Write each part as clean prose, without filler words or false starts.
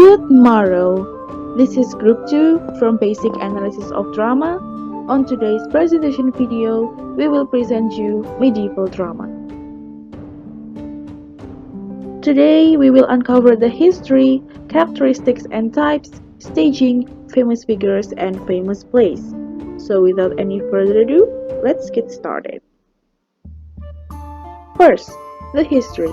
Good morrow. This is Group 2 from Basic Analysis of Drama. On today's presentation video, we will present you medieval drama. Today, we will uncover the history, characteristics and types, staging, famous figures, and famous plays. So without any further ado, let's get started. First, the history.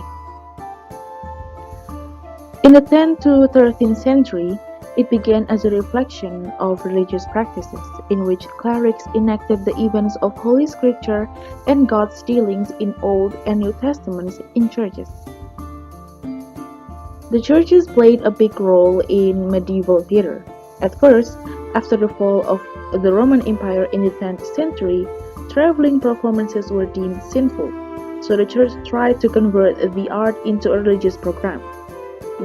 In the 10th to 13th century, it began as a reflection of religious practices in which clerics enacted the events of Holy Scripture and God's dealings in Old and New Testaments in churches. The churches played a big role in medieval theater. At first, after the fall of the Roman Empire in the 10th century, traveling performances were deemed sinful, so the church tried to convert the art into a religious program.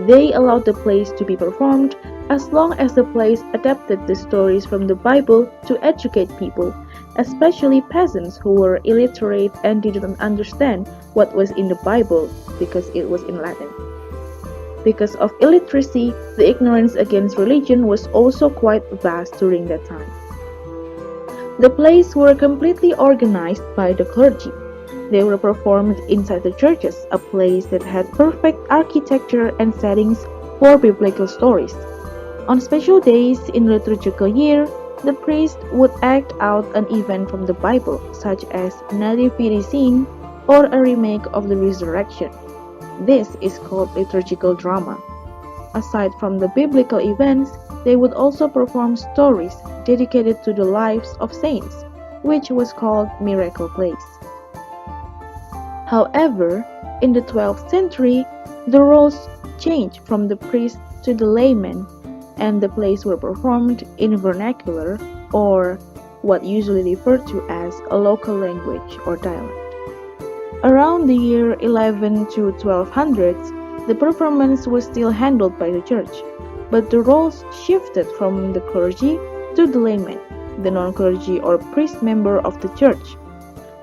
They allowed the plays to be performed as long as the plays adapted the stories from the Bible to educate people, especially peasants who were illiterate and didn't understand what was in the Bible because it was in Latin. Because of illiteracy, the ignorance against religion was also quite vast during that time. The plays were completely organized by the clergy. They were performed inside the churches, a place that had perfect architecture and settings for biblical stories. On special days in the liturgical year, the priest would act out an event from the Bible, such as nativity scene or a remake of the resurrection. This is called liturgical drama. Aside from the biblical events, they would also perform stories dedicated to the lives of saints, which was called miracle plays. However, in the 12th century, the roles changed from the priest to the layman, and the plays were performed in vernacular, or what usually referred to as a local language or dialect. Around the year 11 to 1200s, the performance was still handled by the church, but the roles shifted from the clergy to the layman, the non-clergy or priest member of the church.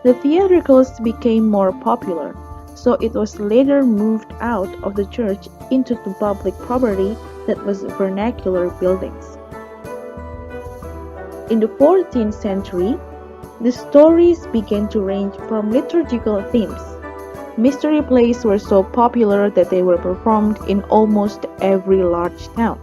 The theatricals became more popular, so it was later moved out of the church into the public property that was vernacular buildings. In the 14th century, the stories began to range from liturgical themes. Mystery plays were so popular that they were performed in almost every large town.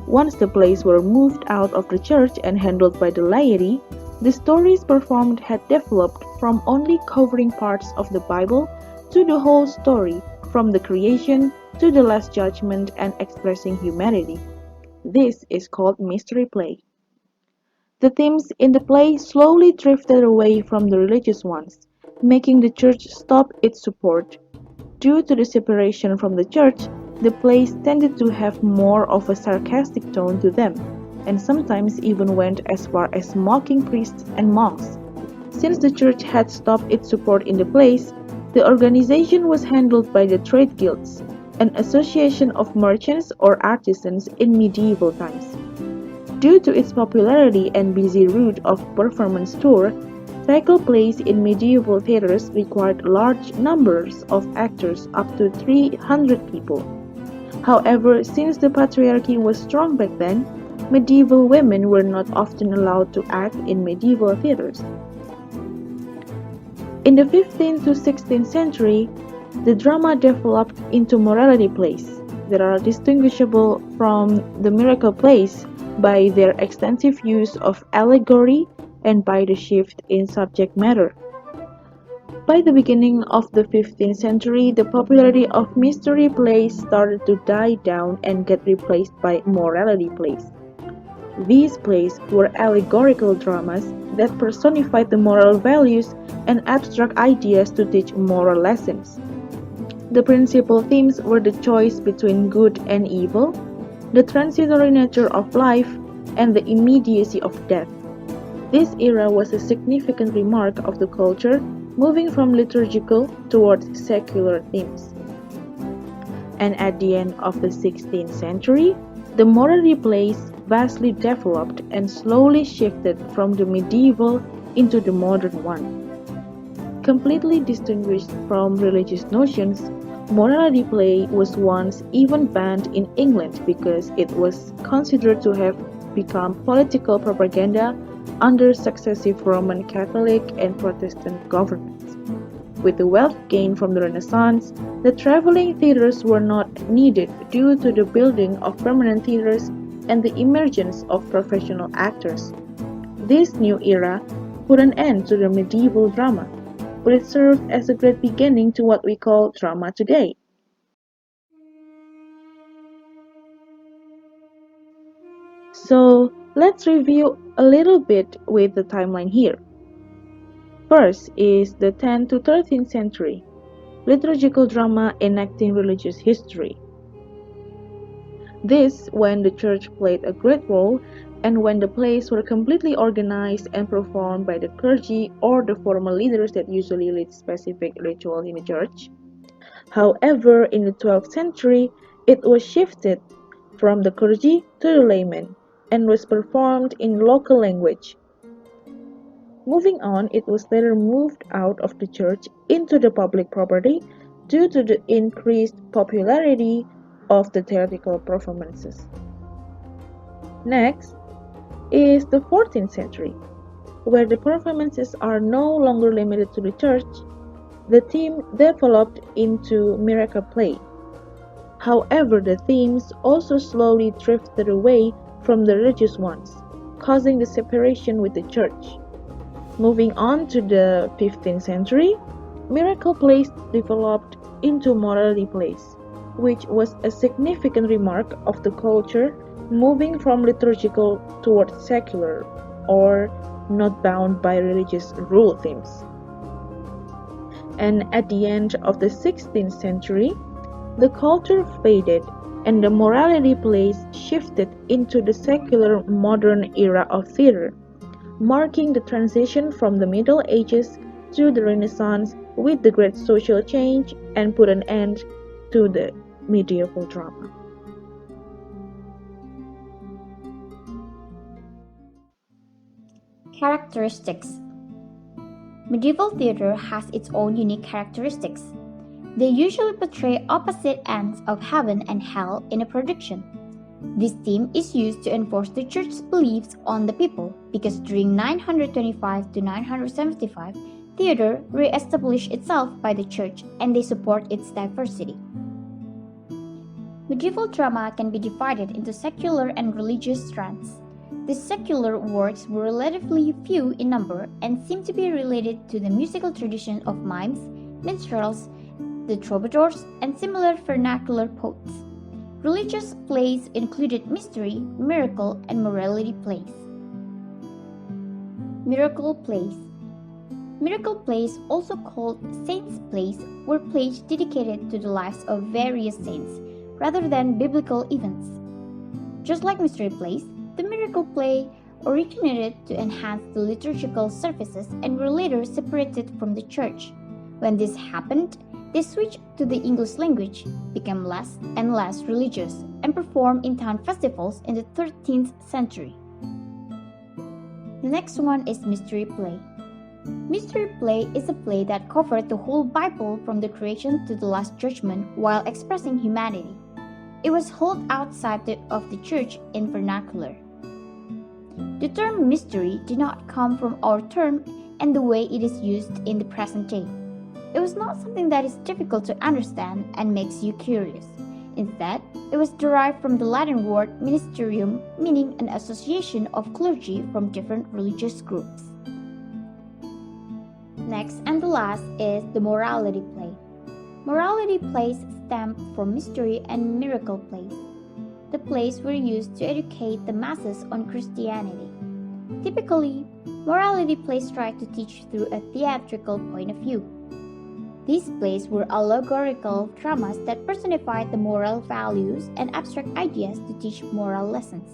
Once the plays were moved out of the church and handled by the laity, the stories performed had developed from only covering parts of the Bible to the whole story, from the creation to the Last Judgment and expressing humanity. This is called mystery play. The themes in the play slowly drifted away from the religious ones, making the church stop its support. Due to the separation from the church, the plays tended to have more of a sarcastic tone to them, and sometimes even went as far as mocking priests and monks. Since the church had stopped its support in the plays, the organization was handled by the trade guilds, an association of merchants or artisans in medieval times. Due to its popularity and busy route of performance tour, cycle plays in medieval theaters required large numbers of actors, up to 300 people. However, since the patriarchy was strong back then, medieval women were not often allowed to act in medieval theaters. In the 15th to 16th century, the drama developed into morality plays that are distinguishable from the miracle plays by their extensive use of allegory and by the shift in subject matter. By the beginning of the 15th century, the popularity of mystery plays started to die down and get replaced by morality plays. These plays were allegorical dramas that personified the moral values and abstract ideas to teach moral lessons. The principal themes were the choice between good and evil, the transitory nature of life, and the immediacy of death. This era was a significant remark of the culture, moving from liturgical towards secular themes. And at the end of the 16th century, the morality plays vastly developed and slowly shifted from the medieval into the modern one. Completely distinguished from religious notions, morality play was once even banned in England because it was considered to have become political propaganda under successive Roman Catholic and Protestant governments. With the wealth gained from the Renaissance, the traveling theatres were not needed due to the building of permanent theatres and the emergence of professional actors. This new era put an end to the medieval drama, but it served as a great beginning to what we call drama today. So let's review a little bit with the timeline here. First is the 10th to 13th century, liturgical drama enacting religious history. This when the church played a great role and when the plays were completely organized and performed by the clergy or the formal leaders that usually lead specific rituals in the church. However, in the 12th century, it was shifted from the clergy to the laymen and was performed in local language. Moving on, it was later moved out of the church into the public property due to the increased popularity of the theatrical performances. Next is the 14th century, where the performances are no longer limited to the church. The theme developed into miracle play. However, the themes also slowly drifted away from the religious ones, causing the separation with the church. Moving on to the 15th century, miracle plays developed into morality plays, which was a significant remark of the culture moving from liturgical towards secular or not bound by religious rule themes. And at the end of the 16th century, the culture faded and the morality plays shifted into the secular modern era of theater, marking the transition from the Middle Ages to the Renaissance with the great social change and put an end to the medieval drama. Characteristics. Medieval theater has its own unique characteristics. They usually portray opposite ends of heaven and hell in a production. This theme is used to enforce the church's beliefs on the people because during 925 to 975, theater re-established itself by the church and they support its diversity. Medieval drama can be divided into secular and religious strands. The secular works were relatively few in number and seem to be related to the musical tradition of mimes, minstrels, the troubadours, and similar vernacular poets. Religious plays included mystery, miracle, and morality plays. Miracle plays. Miracle plays, also called saints' plays, were plays dedicated to the lives of various saints rather than biblical events. Just like mystery plays, the miracle play originated to enhance the liturgical services and were later separated from the church. When this happened, they switched to the English language, became less and less religious, and performed in town festivals in the 13th century. The next one is mystery play. Mystery play is a play that covered the whole Bible from the creation to the Last Judgment while expressing humanity. It was held outside of the church in vernacular. The term mystery did not come from our term and the way it is used in the present day. It was not something that is difficult to understand and makes you curious. Instead, it was derived from the Latin word ministerium, meaning an association of clergy from different religious groups. Next and the last is the morality play. Morality plays stem from mystery and miracle plays. The plays were used to educate the masses on Christianity. Typically, morality plays try to teach through a theatrical point of view. These plays were allegorical dramas that personified the moral values and abstract ideas to teach moral lessons.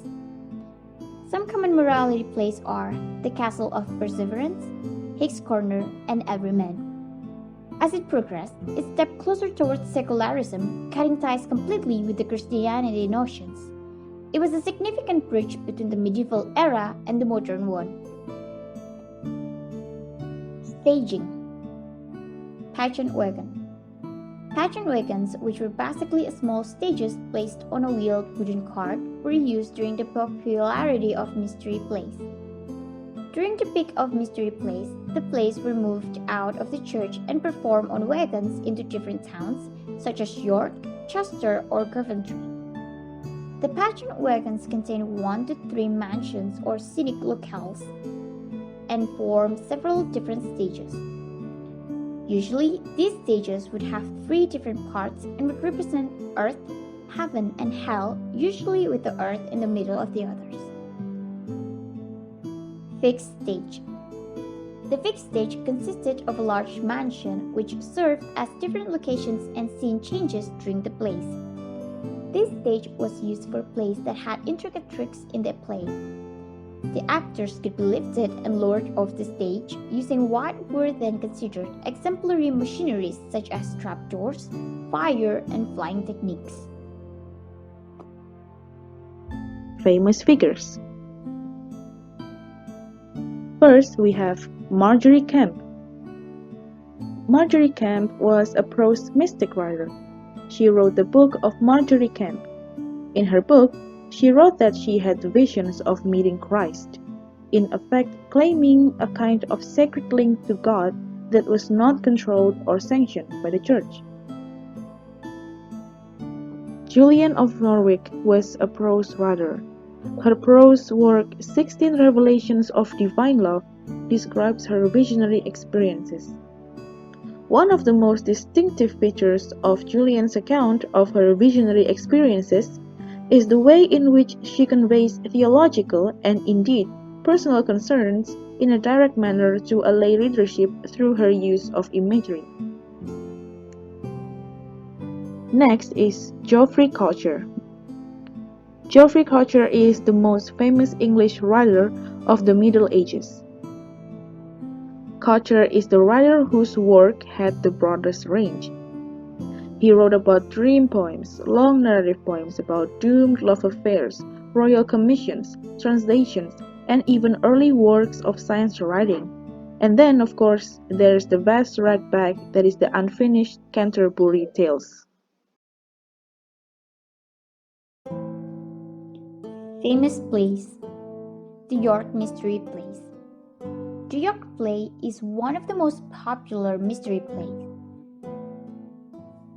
Some common morality plays are The Castle of Perseverance, Higgs Corner, and Everyman. As it progressed, it stepped closer towards secularism, cutting ties completely with the Christianity notions. It was a significant bridge between the medieval era and the modern one. Staging. Pageant wagon. Pageant wagons, which were basically small stages placed on a wheeled wooden cart, were used during the popularity of mystery plays. During the peak of mystery plays, the plays were moved out of the church and performed on wagons into different towns, such as York, Chester, or Coventry. The pageant wagons contain 1 to 3 mansions or scenic locales and form several different stages. Usually, these stages would have 3 different parts and would represent earth, heaven, and hell, usually with the earth in the middle of the others. Fixed stage. The fixed stage consisted of a large mansion which served as different locations and scene changes during the plays. This stage was used for plays that had intricate tricks in the play. The actors could be lifted and lowered off the stage using what were then considered exemplary machineries such as trapdoors, fire, and flying techniques. Famous figures. First, we have Marjorie Kemp. Marjorie Kemp was a prose mystic writer. She wrote the Book of Marjorie Kemp. In her book, she wrote that she had visions of meeting Christ, in effect claiming a kind of sacred link to God that was not controlled or sanctioned by the church. Julian of Norwich was a prose writer. Her prose work, 16 Revelations of Divine Love, describes her visionary experiences. One of the most distinctive features of Julian's account of her visionary experiences is the way in which she conveys theological and indeed personal concerns in a direct manner to a lay readership through her use of imagery. Next is Geoffrey Chaucer. Geoffrey Chaucer is the most famous English writer of the Middle Ages. Chaucer is the writer whose work had the broadest range. He wrote about dream poems, long narrative poems about doomed love affairs, royal commissions, translations, and even early works of science writing. And then, of course, there's the vast red bag that is the unfinished Canterbury Tales. Famous plays. The York Mystery Plays. The York play is one of the most popular mystery plays.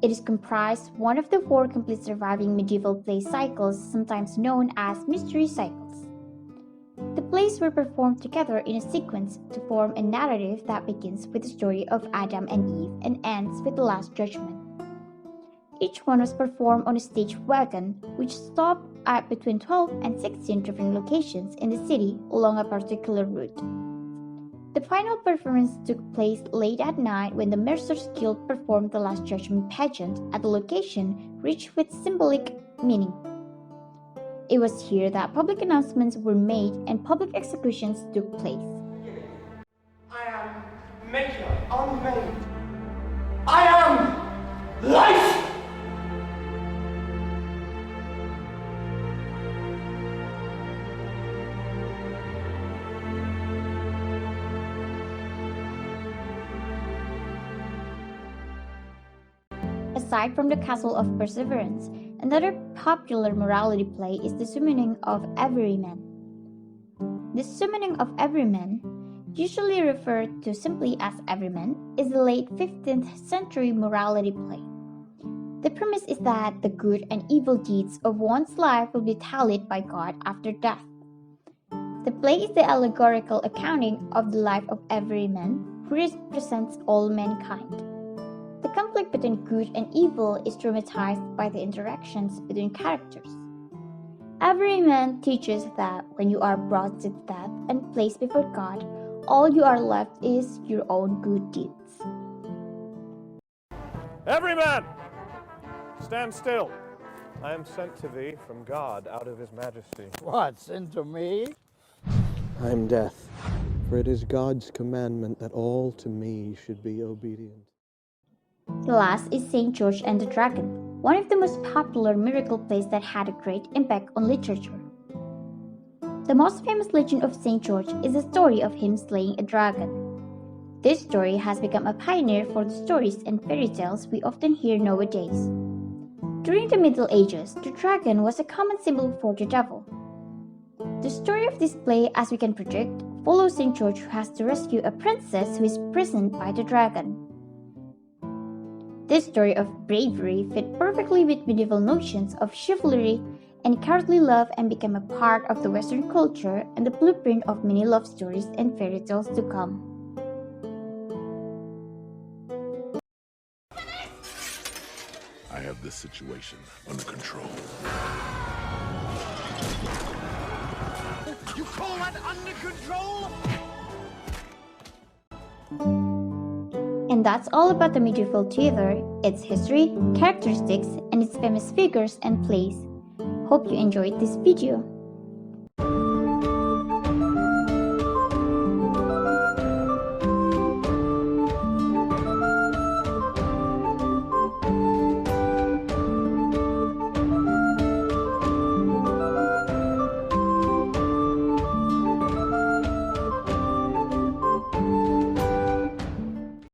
It is comprised one of the 4 complete surviving medieval play cycles, sometimes known as mystery cycles. The plays were performed together in a sequence to form a narrative that begins with the story of Adam and Eve and ends with the Last Judgment. Each one was performed on a stage wagon, which stopped at between 12 and 16 different locations in the city along a particular route. The final performance took place late at night when the Mercers Guild performed the Last Judgment pageant at a location rich with symbolic meaning. It was here that public announcements were made and public executions took place. I am maker unmade. I am life! Aside from the Castle of Perseverance, another popular morality play is the Summoning of Everyman. The Summoning of Everyman, usually referred to simply as Everyman, is a late 15th century morality play. The premise is that the good and evil deeds of one's life will be tallied by God after death. The play is the allegorical accounting of the life of Everyman, who represents all mankind. The conflict between good and evil is dramatized by the interactions between characters. Everyman teaches that when you are brought to death and placed before God, all you are left is your own good deeds. Everyman! Stand still. I am sent to thee from God out of his majesty. What, sent to me? I am death, for it is God's commandment that all to me should be obedient. The last is St. George and the Dragon, one of the most popular miracle plays that had a great impact on literature. The most famous legend of St. George is the story of him slaying a dragon. This story has become a pioneer for the stories and fairy tales we often hear nowadays. During the Middle Ages, the dragon was a common symbol for the devil. The story of this play, as we can predict, follows St. George who has to rescue a princess who is imprisoned by the dragon. This story of bravery fit perfectly with medieval notions of chivalry and cowardly love and became a part of the Western culture and the blueprint of many love stories and fairy tales to come. I have this situation under control. You call that under control? And that's all about the medieval theater, its history, characteristics, and its famous figures and plays. Hope you enjoyed this video.